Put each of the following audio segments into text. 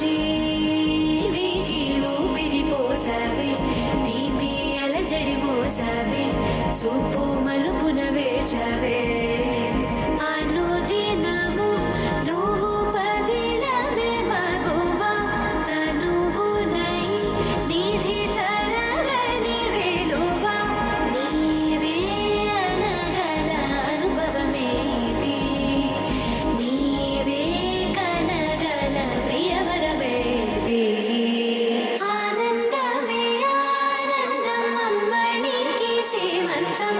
జీవికి ఊపిరి పోసావే, తీపి అలజడి మోసావే, చూపు మలుపున వేచావే. అనుదినము నువ్వు పదిలమే మగువా, తనువునై నిధి తరగని వేళువా, నీవే అనగల అనుభవమేది, నీవే కనగల ప్రియవరమేది. ఆనందమే ఆనందం అమ్మనికి సీమంతం,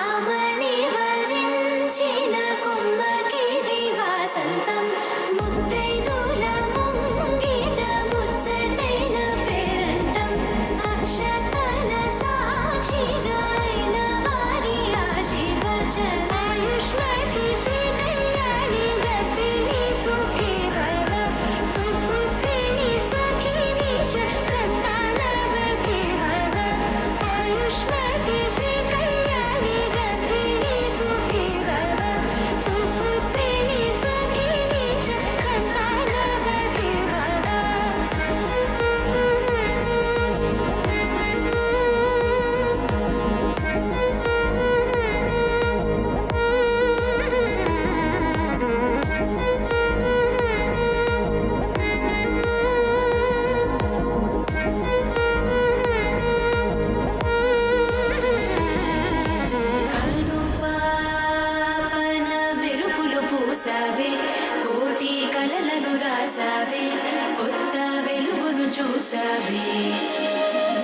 ఆమని వరించిన కొమ్మకిది వాసంతం. ముత్తైదుల ముంగిట ముచ్చటైన పేరంటం, అక్షతల సాక్షిగా అయిన వారి ఆశీర్వచనం. ఆయుష్మతి శ్రీ కళ్యాణి గర్భిణి సుఖీ భవ, సుపుత్రిణి సఖిని చ సంతానవతి భవ. ఆయుష్మతి శ్రీ కళ్యాణి గర్భిణి సుఖీ భవ, సుపుత్రిణి సఖిని చ సంతానవతి భవ. కనుపాపన మెరుపులు పూసావే, కోటి కలలను రాసావే, కొత్త వెలుగును చూసావే.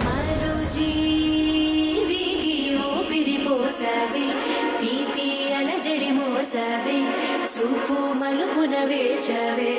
మరో జీవికి ఊపిరి పోసావే, తీపి అలజడి మోసావే, చూపు మలుపున వేచావే.